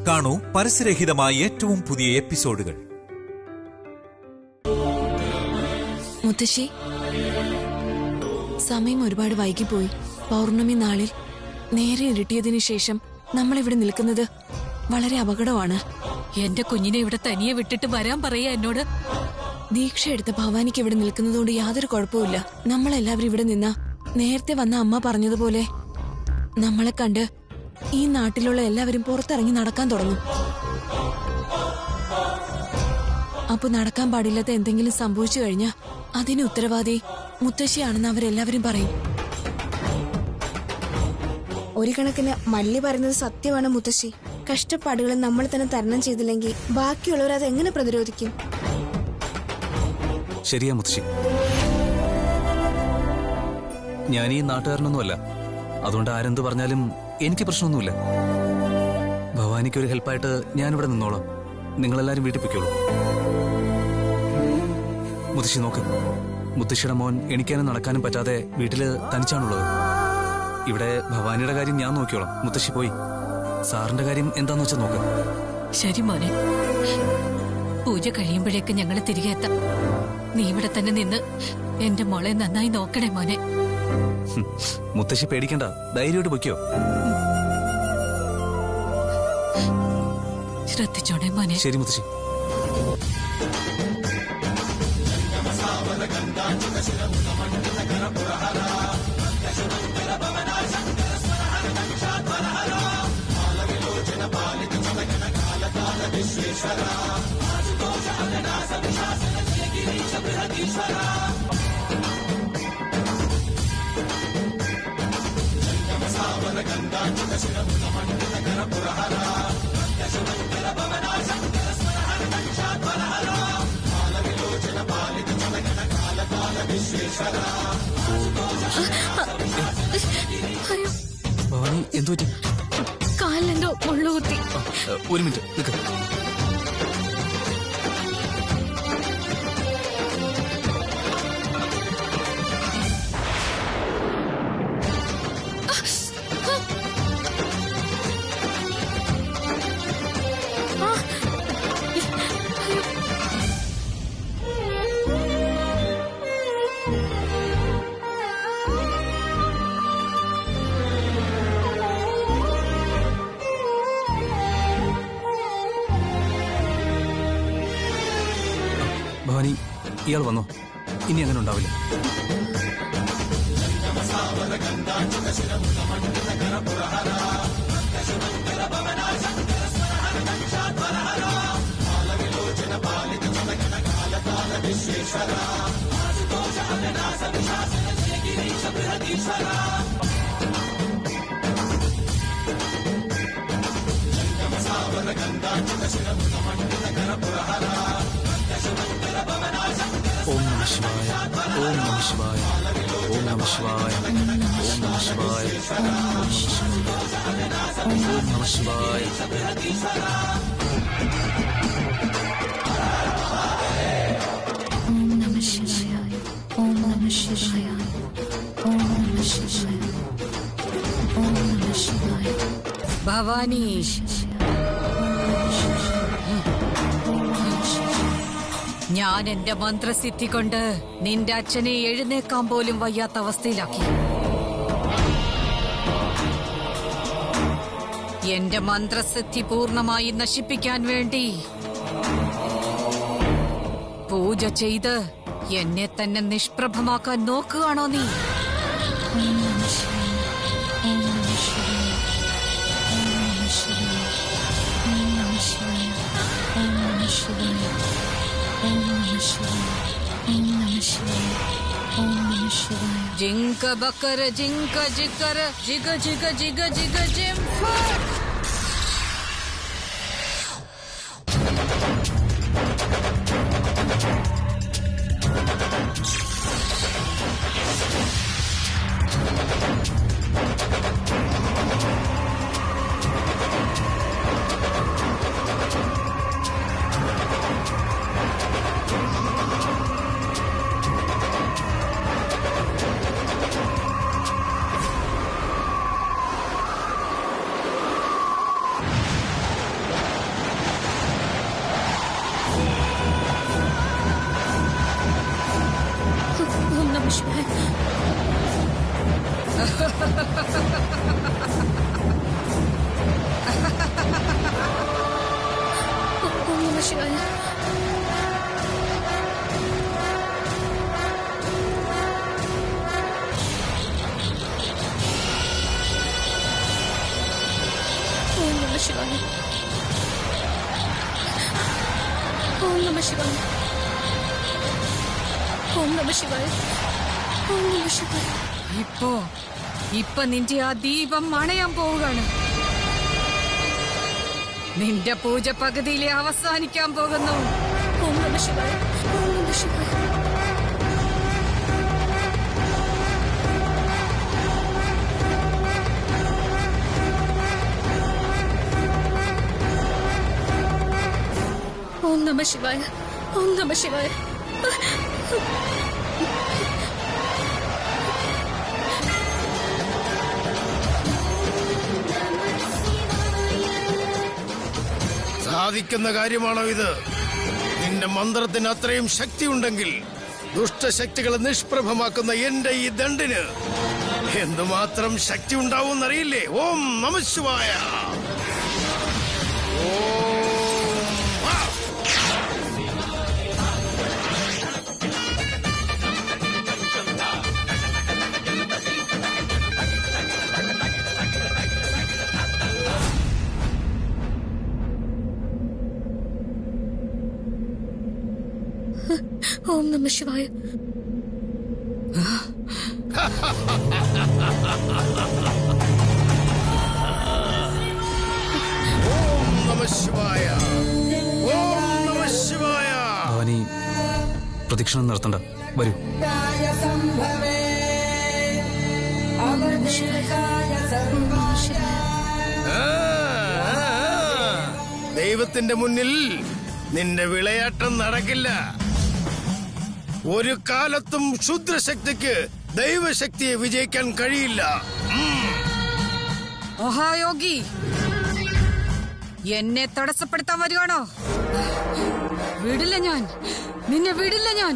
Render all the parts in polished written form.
കാണൂ പരസ്യരഹിതമായ ഏറ്റവും പുതിയ എപ്പിസോഡുകൾ. മുത്തശ്ശി, സമയം ഒരുപാട് വൈകിപ്പോയി. പൗർണമി നാളിൽ നേരെ ഇരുട്ടിയതിനു ശേഷം നമ്മളിവിടെ നിൽക്കുന്നത് വളരെ അപകടമാണ്. എന്റെ കുഞ്ഞിനെ ഇവിടെ തനിയെ വിട്ടിട്ട് വരാൻ പറയാ എന്നോട്. ദീക്ഷ എടുത്ത ഭവാനിക്ക് ഇവിടെ നിൽക്കുന്നതുകൊണ്ട് യാതൊരു കുഴപ്പമില്ല. നമ്മളെല്ലാവരും ഇവിടെ നിന്നാ നേരത്തെ വന്ന അമ്മ പറഞ്ഞതുപോലെ നമ്മളെ കണ്ട് ഈ നാട്ടിലുള്ള എല്ലാവരും പുറത്തിറങ്ങി നടക്കാൻ തുടങ്ങും. അപ്പൊ നടക്കാൻ പാടില്ലാത്ത എന്തെങ്കിലും സംഭവിച്ചു കഴിഞ്ഞാൽ അതിന് ഉത്തരവാദി മുത്തശ്ശിയാണെന്ന് അവരെല്ലാവരും പറയും. ഒരു കണക്കിന് മല്ലി പറയുന്നത് സത്യമാണ് മുത്തശ്ശി. കഷ്ടപ്പാടുകൾ നമ്മൾ തന്നെ തരണം ചെയ്തില്ലെങ്കിൽ ബാക്കിയുള്ളവർ അത് എങ്ങനെ പ്രതിരോധിക്കും? ശരിയാ മുത്തശ്ശി. ഞാൻ ഈ നാട്ടുകാരനൊന്നുമല്ല, അതുകൊണ്ട് ആരെന്ത് പറഞ്ഞാലും എനിക്ക് പ്രശ്നമൊന്നുമില്ല. ഭവാനിക്ക് ഒരു ഹെൽപ്പായിട്ട് ഞാനിവിടെ നിന്നോളാം. നിങ്ങളെല്ലാരും വീട്ടിൽ പൊയ്ക്കോളൂ. മുത്തശ്ശി നോക്ക്, മുത്തശ്ശിയുടെ മോൻ എണിക്കാനും നടക്കാനും പറ്റാതെ വീട്ടില് തനിച്ചാണുള്ളത്. ഇവിടെ ഭവാനിയുടെ കാര്യം ഞാൻ നോക്കിയോളാം. മുത്തശ്ശി പോയി സാറിന്റെ കാര്യം എന്താന്ന് വെച്ചാൽ നോക്ക്. ശരി മോനെ, പൂജ കഴിയുമ്പോഴേക്ക് ഞങ്ങള് തിരികെ എത്താം. നീ ഇവിടെ തന്നെ നിന്ന് എന്റെ മോളെ നന്നായി നോക്കണേ മോനെ. മുത്തശ്ശി പേടിക്കണ്ട, ധൈര്യമായിട്ട് പൊയ്ക്കോ. ശ്രദ്ധിച്ചോണേ മോനെ. ശരി മുത്തശ്ശി. ഭവാനി എന്തു പറ്റി? കാലിലെന്തോ മുള്ളുകുത്തി. ഒരു മിനിറ്റ് നിൽക്ക. ഭവാനി, ഇയാൾ വന്നോ? ഇനി അങ്ങനെ ഉണ്ടാവില്ല. ഓം നമഃ ശിവായ, ഓം നമഃ ശിവായ, ഓം നമഃ ശിവായ, ഓം നമഃ ശിവായ, ഓം നമഃ ശിവായ. ഓം നമഃ ശിവായ, ഓം നമഃ ശിവായ, ഓം നമഃ ശിവായ, ഓം നമഃ ശിവായ. ഭവാനി, ഞാൻ എന്റെ മന്ത്രസിദ്ധി കൊണ്ട് നിന്റെ അച്ഛനെ എഴുന്നേക്കാൻ പോലും വയ്യാത്ത അവസ്ഥയിലാക്കി. എന്റെ മന്ത്രസിദ്ധി പൂർണ്ണമായി നശിപ്പിക്കാൻ വേണ്ടി പൂജ ചെയ്ത് എന്നെ തന്നെ നിഷ്പ്രഭമാക്കാൻ നോക്കുകയാണോ നീ? ഓം നമഃ ശിവായ, ഓം നമഃ ശിവായ, ഓം നമഃ ശിവായ, ഓം നമഃ ശിവായ, ഓം നമഃ ശിവായ, ഓം നമഃ ശിവായ, ഓം നമഃ ശിവായ, ഓം നമഃ ശിവായ. ജിങ്ക ബക്കര ജിങ്ക ജിക്കര ജിഗ ജിഗ ജിഗ ജിഗ ജിംഫ. ശിവായ. ഓം നമഃ ശിവായ. ഓം നമഃ ശിവായ. ഓം നമഃ ശിവായ. ഓം നമഃ ശിവായ. ഓം നമഃ ശിവായ. ഇപ്പൊ നിന്റെ ആ ദീപം അണയാൻ പോവുകയാണ്. നിന്റെ പൂജ പകുതിയിലെ അവസാനിക്കാൻ പോകുന്നു. ഓം നമഃ ശിവായ. ഓം നമഃ ശിവായ. ഓം നമഃ ശിവായ. ഓം നമഃ ശിവായ. സാധിക്കുന്ന കാര്യമാണോ ഇത്? നിന്റെ മന്ത്രത്തിന് അത്രയും ശക്തിയുണ്ടെങ്കിൽ ദുഷ്ടശക്തികളെ നിഷ്പ്രഭമാക്കുന്ന എന്റെ ഈ ദണ്ഡിന് എന്തുമാത്രം ശക്തി ഉണ്ടാവുമെന്നറിയില്ലേ? ഓം നമഃ ശിവായ. ഓം നമഃ ശിവായ. ഓം നമഃ ശിവായ. ഓം നമഃ ശിവായ. ഭവാനി പ്രദക്ഷിണം നടത്തണ്ട, വരൂ. ഓം നമഃ ശിവായ. ഓം നമഃ ശിവായ. ദൈവത്തിന്റെ മുന്നിൽ നിന്റെ വിളയാട്ടം നടക്കില്ല. ഒരു കാലത്തും ക്ഷുദ്രശക്തിക്ക് ദൈവശക്തിയെ വിജയിക്കാൻ കഴിയില്ല. മഹായോഗി, എന്നെ തടസ്സപ്പെടുത്താൻ വരികയാണോ? വിടില്ല ഞാൻ, നിന്നെ വിടില്ല ഞാൻ.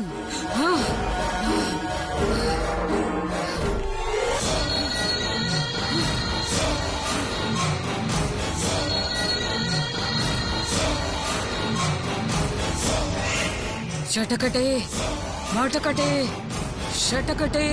ഷട്ടക്കട്ടെ, മാട്ടക്കട്ടെ, ഷട്ടക്കട്ടെ.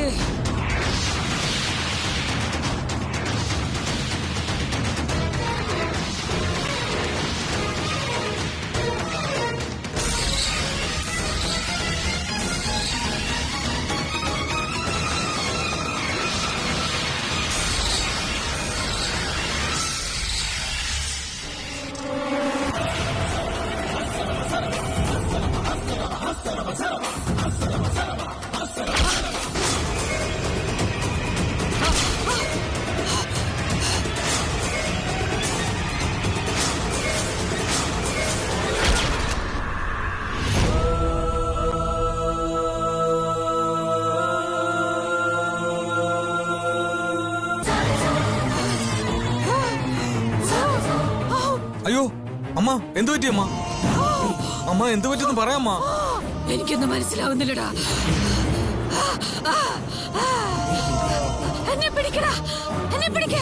അയ്യോ അമ്മ, എന്തു പറ്റി അമ്മ? അമ്മ എന്തു പറ്റിയെന്ന് പറയാമ്മ. എനിക്കൊന്നും മനസ്സിലാവുന്നില്ലടാ. എന്നെ പിടിക്കടാ, എന്നെ പിടിക്ക.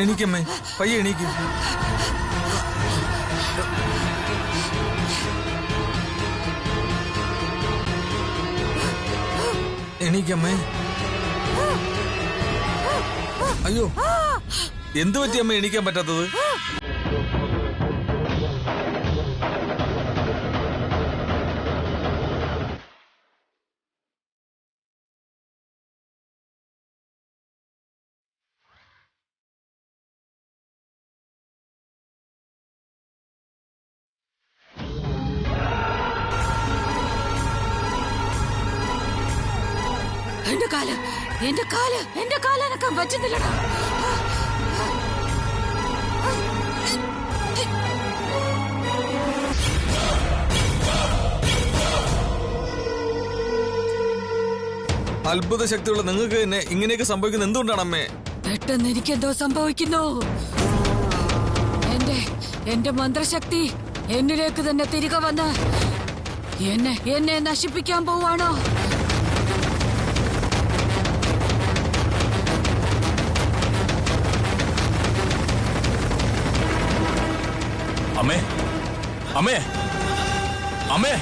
എണീക്കമ്മേ, പയ്യെ എണീക്ക്. എണീക്കമ്മേ. അയ്യോ, എന്തു പറ്റി അമ്മ എണീക്കാൻ പറ്റാത്തത്? എന്റെ കാല് അനക്കാൻ പറ്റുന്നില്ലടാ. അത്ഭുത ശക്തിയുള്ള നിങ്ങൾക്ക് തന്നെ ഇങ്ങനെയൊക്കെ സംഭവിക്കുന്നത് എന്തുകൊണ്ടാണ് അമ്മേ? പെട്ടെന്ന് എനിക്കെന്തോ സംഭവിക്കുന്നു. എന്റെ മന്ത്രശക്തി എന്നിലേക്ക് തന്നെ തിരികെ വന്ന് എന്നെ നശിപ്പിക്കാൻ പോവാണോ? അമ്മേ, അമ്മേ, അമ്മേ!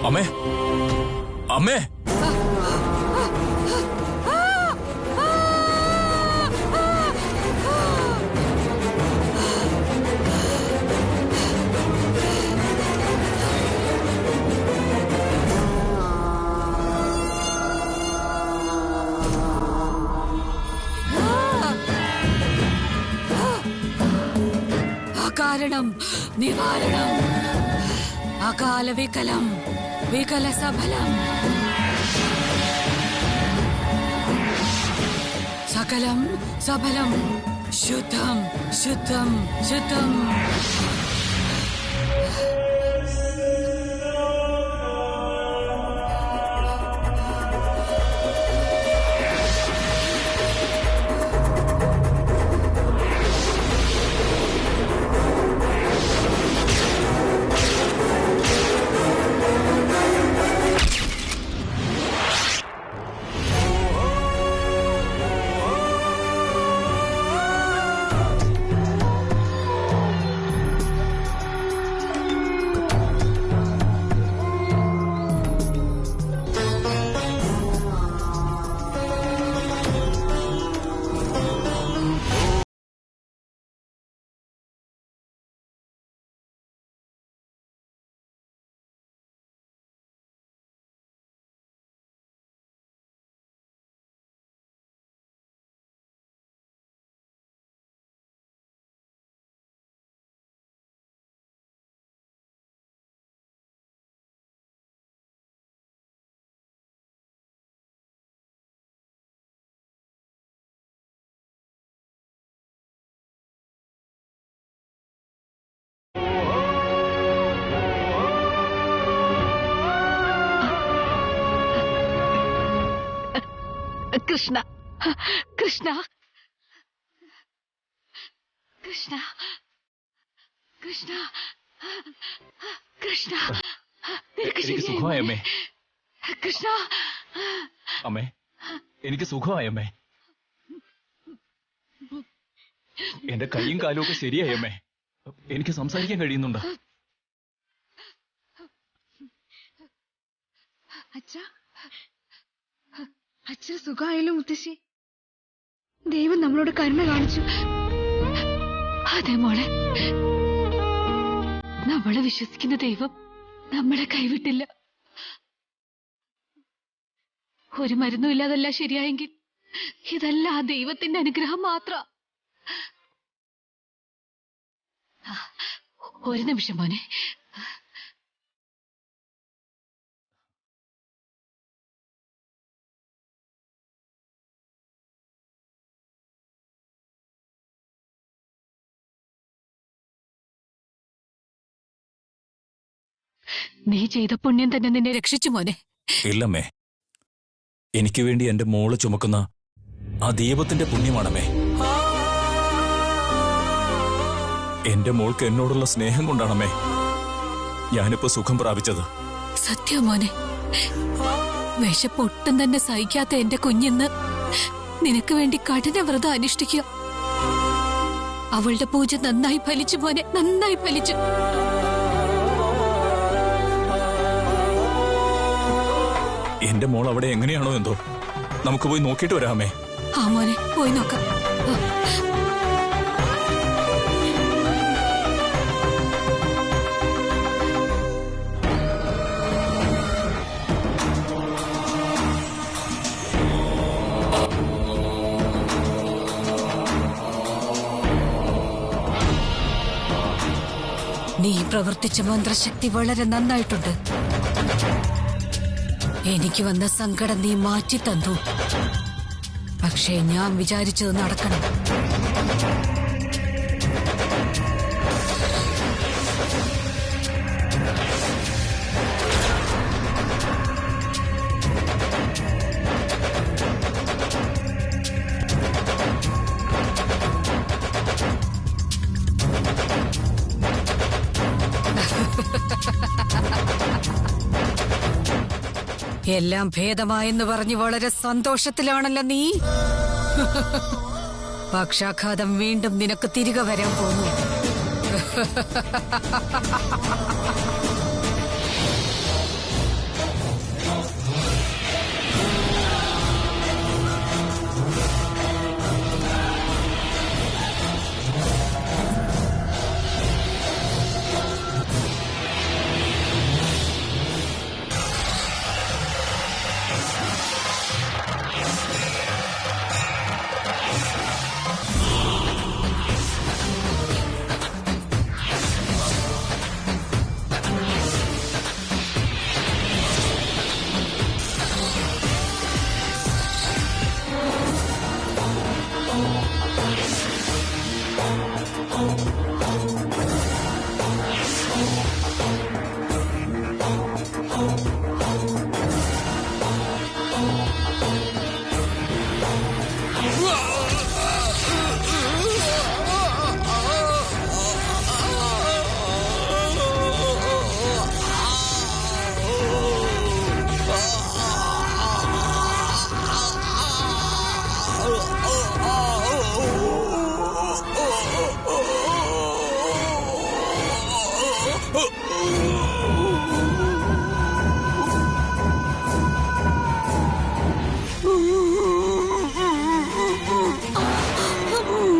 അമ്മേ, അമ്മേ! അകാരണം നിവാരണം, അകാല വികലം വികല സഫലം, സകലം സഫലം, ശുദ്ധം ശുദ്ധം ശുദ്ധം. കൃഷ്ണ കൃഷ്ണ കൃഷ്ണ കൃഷ്ണ കൃഷ്ണ, എനിക്ക് സുഖമായി അമ്മേ. കൃഷ്ണ. അമ്മേ, എനിക്ക് സുഖമായി അമ്മേ. എന്റെ കൈയും കാലും ഒക്കെ ശരിയായി അമ്മേ. എനിക്ക് സംസാരിക്കാൻ കഴിയുന്നുണ്ട്. അച്ഛൻ സുഖമായല്ലോ മുത്തശ്ശി. ദൈവം നമ്മളോട് കരുണ കാണിച്ചു. അതെ മോളെ, നമ്മളെ വിശ്വസിക്കുന്ന ദൈവം നമ്മളെ കൈവിട്ടില്ല. ഒരു മരുന്നും ഇല്ലാതല്ല ശരിയായെങ്കിൽ ഇതല്ല ആ ദൈവത്തിന്റെ അനുഗ്രഹം മാത്രം. ഒരു നിമിഷം മോനെ. നീ ചെയ്ത പുണ്യം തന്നെ നിന്നെ രക്ഷിച്ചു മോനെ. ഇല്ലമ്മേ, എനിക്ക് വേണ്ടി എന്റെ മോള് ചുമക്കുന്ന ആ ദൈവത്തിന്റെ പുണ്യമാണമ്മേ. എന്റെ മോൾക്ക് എന്നോടുള്ള സ്നേഹം കൊണ്ടാണമ്മേ ഞാനിപ്പോ സുഖം പ്രാപിച്ചത്. സത്യം മോനെ, വിശപ്പൊട്ടും തന്നെ സഹിക്കാത്ത എന്റെ കുഞ്ഞിന്ന് നിനക്ക് വേണ്ടി കഠിന വ്രതം അനുഷ്ഠിക്കുക. അവളുടെ പൂജ നന്നായി ഫലിച്ചു മോനെ, നന്നായി ഫലിച്ചു. എന്റെ മോൾ അവിടെ എങ്ങനെയാണോ എന്തോ, നമുക്ക് പോയി നോക്കിയിട്ട് വരാമേ. ആ മോനെ, പോയി നോക്കാം. നീ പ്രവർത്തിച്ച മന്ത്രശക്തി വളരെ നന്നായിട്ടുണ്ട്. എനിക്ക് വന്ന സങ്കടം നീ മാറ്റി തന്നു. പക്ഷേ ഞാൻ വിചാരിച്ചത് നടക്കണം. എല്ലാം ഭേദമായെന്ന് പറഞ്ഞ് വളരെ സന്തോഷത്തിലാണല്ലോ നീ. പക്ഷാഘാതം വീണ്ടും നിനക്ക് തിരികെ വരാൻ പോകുന്നു.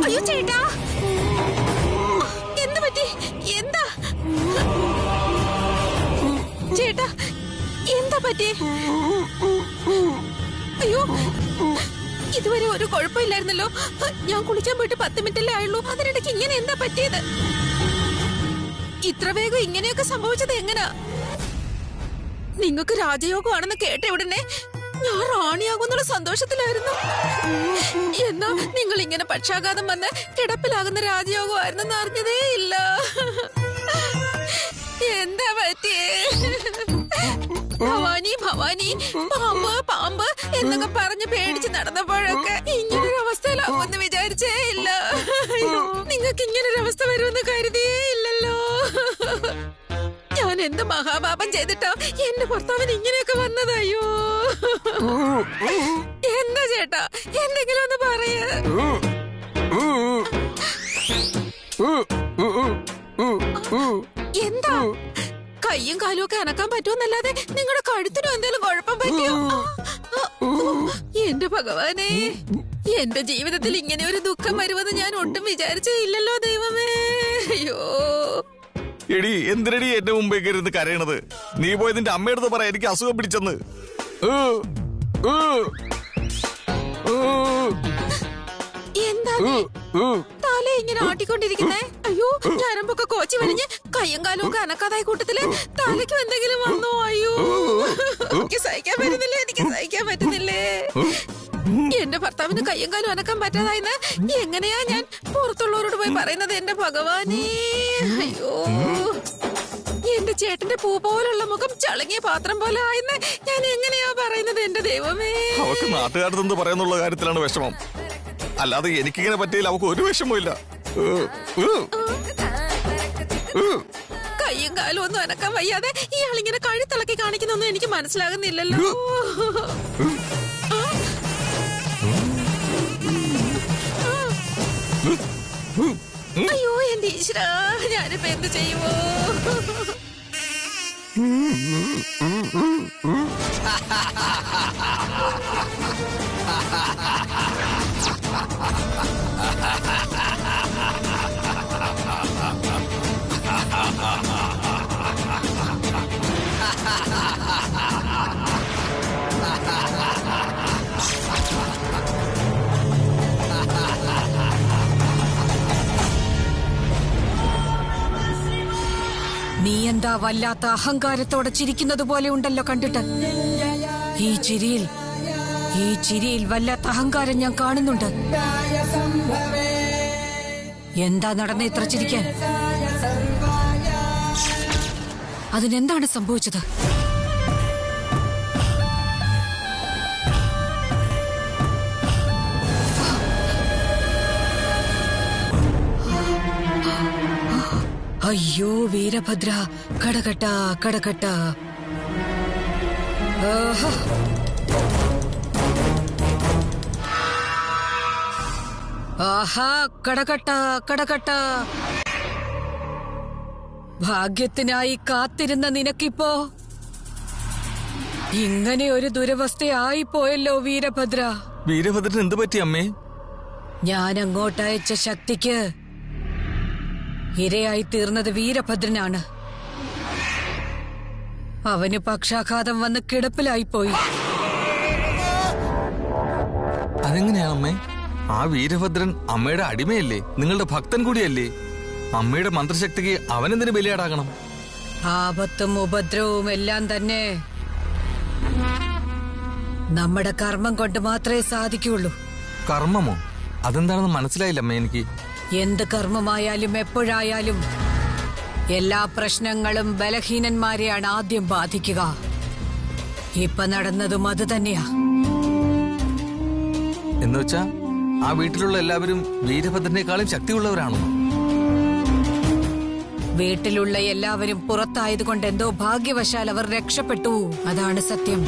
അയ്യോ ചേട്ടാ, എന്ത് പറ്റി? എന്താ ചേട്ടാ, എന്താ പറ്റി? അയ്യോ, ഇതുവരെ ഒരു കുഴപ്പമില്ലായിരുന്നല്ലോ. ഞാൻ കുളിക്കാൻ പോയിട്ട് 10 മിനിറ്റല്ലേ ആയുള്ളൂ. അതിനിടയ്ക്ക് ഇങ്ങനെ എന്താ പറ്റിയത്? ഇത്ര വേഗം ഇങ്ങനെയൊക്കെ സംഭവിച്ചത് എങ്ങനാ? നിങ്ങൾക്ക് രാജയോഗമാണെന്ന് കേട്ട ഉടനെ ഞാൻ റാണിയാകുന്നുള്ള സന്തോഷത്തിലായിരുന്നു. എന്നാ നിങ്ങൾ ഇങ്ങനെ പക്ഷാഘാതം വന്ന് കിടപ്പിലാകുന്ന രാജയോഗമായിരുന്നെന്ന് അറിഞ്ഞതേ ഇല്ല. എന്താ പറ്റിയേ? ഭവാനി ഭവാനി, പാമ്പ് പാമ്പ് എന്നൊക്കെ പറഞ്ഞ് പേടിച്ച് നടന്നപ്പോഴൊക്കെ ഇങ്ങനൊരു അവസ്ഥയിലാവുമെന്ന് വിചാരിച്ചേ ഇല്ല. നിങ്ങൾക്ക് ഇങ്ങനൊരു അവസ്ഥ വരുമെന്ന് കരുതിയേ ഇല്ലല്ലോ. ഞാൻ എന്ത് മഹാപാപം ചെയ്തിട്ടോ എന്റെ ഭർത്താവിന് ഇങ്ങനെയൊക്കെ വന്നതയ്യോ. എന്താ ചേട്ടാ, എന്തെങ്കിലും ഒന്ന് പറയ. എന്താ കയ്യും കാലും ഒക്കെ അനക്കാൻ പറ്റുമെന്നല്ലാതെ നിങ്ങളുടെ കഴുത്തിനും എന്തെങ്കിലും കുഴപ്പം പറ്റിയോ? എന്റെ ഭഗവാനെ, എന്റെ ജീവിതത്തിൽ ഇങ്ങനെ ഒരു ദുഃഖം വരുമെന്ന് ഞാൻ ഒട്ടും വിചാരിച്ചേ ഇല്ലല്ലോ ദൈവമേ. അയ്യോ എടി, എന്തിനടി എന്റെ മുമ്പേക്ക് ഇരുന്ന് കരയണത്? നീ പോയി നിന്റെ അമ്മയുടെ പറ എനിക്ക് അസുഖം പിടിച്ചെന്ന്. എന്താ തല ഇങ്ങനെ ആട്ടിക്കൊണ്ടിരിക്കുന്നേ? അയ്യോ, ഞരമ്പൊക്കെ കോച്ചി വലിഞ്ഞ് കയ്യും കാലും ഒക്കെ അനക്കാതായ കൂട്ടത്തില് തലയ്ക്കും എന്തെങ്കിലും വന്നോ? അയ്യോ, എനിക്ക് സഹിക്കാൻ പറ്റുന്നില്ലേ, എനിക്ക് സഹിക്കാൻ പറ്റുന്നില്ലേ. എന്റെ ഭർത്താവിന് കയ്യും കാലും അനക്കാൻ പറ്റാതായിന്ന് എങ്ങനെയാ ഞാൻ പുറത്തുള്ളവരോട് പോയി പറയുന്നത്? എന്റെ ഭഗവാനേ, അയ്യോ, എന്റെ ചേട്ടന്റെ പൂ പോലുള്ള മുഖം ചളങ്ങിയ പാത്രം പോലെ ആയെന്ന് ഞാൻ എങ്ങനെയാ പറയുന്നത്? എന്റെ ദൈവമേ, അവക്ക് നാട്ടുകാരത്തെന്ത് പറയാന്നുള്ള കാര്യത്തിലാണ് വിഷമം, അല്ലാതെ എനിക്കിങ്ങനെ പറ്റിയില്ല. അവക്ക് ഒരു വിഷമവും ഇല്ല. കയ്യും കാലും ഒന്നും അനക്കാൻ വയ്യാതെ ഇയാളിങ്ങനെ കഴുത്തിളക്കി കാണിക്കുന്നൊന്നും എനിക്ക് മനസ്സിലാകുന്നില്ലല്ലോ. അയ്യോ എന്റെ ഈശ്വരാ, ഞാനിപ്പോ എന്ത് ചെയ്യുമോ? നീ എന്താ വല്ലാത്ത അഹങ്കാരത്തോടെ ചിരിക്കുന്നത് പോലെ ഉണ്ടല്ലോ കണ്ടിട്ട്. ഈ ചിരിയിൽ വല്ലാത്ത അഹങ്കാരം ഞാൻ കാണുന്നുണ്ട്. എന്താ നടന്ന ഇത്ര ചിരിക്കാൻ? അതിനെന്താണ് സംഭവിച്ചത്? അയ്യോ വീരഭദ്ര, കടകട്ട കടകട്ട. ആഹാ, കടകട്ട കടകട്ട. ഭാഗ്യത്തിനായി കാത്തിരുന്ന നിനക്കിപ്പോ ഇങ്ങനെ ഒരു ദുരവസ്ഥയായി പോയല്ലോ വീരഭദ്ര. വീരഭദ്രൻ എന്ത് പറ്റി അമ്മേ? ഞാൻ അങ്ങോട്ടയച്ച ശക്തിക്ക് ഇരയായി തീർന്നത് വീരഭദ്രനാണ്. അവന് പക്ഷാഘാതം വന്ന് കിടപ്പിലായിപ്പോയി. അതെങ്ങനെയാ അമ്മേ? ആ വീരഭദ്രൻ അമ്മയുടെ അടിമയല്ലേ, നിങ്ങളുടെ ഭക്തൻ കൂടിയല്ലേ? അമ്മയുടെ മന്ത്രശക്തിക്ക് അവനെന്തിനു ബലിയാടാകണം? ആപത്തും ഉപദ്രവവും എല്ലാം തന്നെ നമ്മുടെ കർമ്മം കൊണ്ട് മാത്രമേ സാധിക്കുള്ളൂ. കർമ്മമോ? അതെന്താണെന്ന് മനസ്സിലായില്ല അമ്മേ എനിക്ക്. എന്ത് കർമ്മമായാലും എപ്പോഴായാലും എല്ലാ പ്രശ്നങ്ങളും ബലഹീനന്മാരെയാണ് ആദ്യം ബാധിക്കുക. ഇപ്പൊ നടന്നതും അത് തന്നെയാ. എന്നുവെച്ചാ ആ വീട്ടിലുള്ള എല്ലാവരും വീരഭദ്രനേക്കാളും ശക്തിയുള്ളവരാണോ? വീട്ടിലുള്ള എല്ലാവരും പുറത്തായതുകൊണ്ട് എന്തോ ഭാഗ്യവശാൽ അവർ രക്ഷപ്പെട്ടു. അതാണ് സത്യം.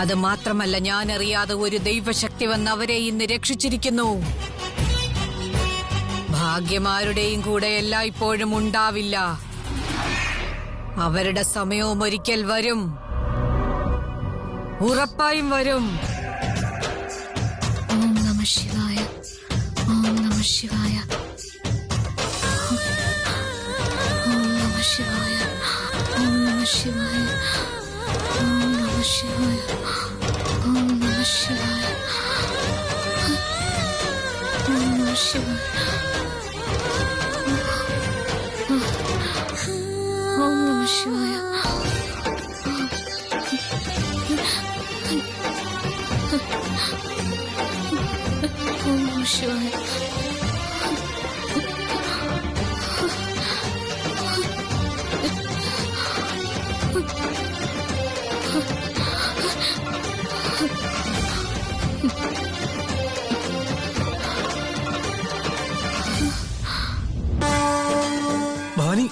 അത് മാത്രമല്ല, ഞാൻ അറിയാതെ ഒരു ദൈവശക്തി വന്ന് അവരെ ഇന്ന് രക്ഷിച്ചിരിക്കുന്നു. ഭാഗ്യമാരുടെയും കൂടെ എല്ലായ്പ്പോഴും ഉണ്ടാവില്ല. അവരുടെ സമയവും ഒരിക്കൽ വരും, ഉറപ്പായും വരും. ഓം നമഃ ശിവായ, ഓം നമഃ ശിവായ, ഓം നമഃ ശിവായ, ഓം നമഃ ശിവായ, ഓം നമഃ ശിവായ, ഓം നമഃ ശിവായ, ഓം നമഃ ശിവായ, ഓം നമഃ ശിവായ. ഓം നമഃ ശിവായ. ഭവാനി,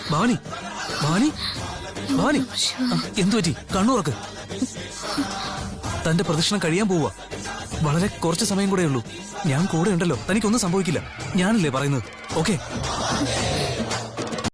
ഭവാനി, ഭവാനി, ഭവാനി, എന്തു പറ്റി? കണ്ണുറക്ക്. തന്റെ പ്രദക്ഷിണം കഴിയാൻ പോവാ. വളരെ കുറച്ച് സമയം കൂടെ ഉള്ളൂ. ഞാൻ കൂടെ ഉണ്ടല്ലോ, തനിക്കൊന്നും സംഭവിക്കില്ല. ഞാനല്ലേ പറയുന്നത്. ഓക്കെ?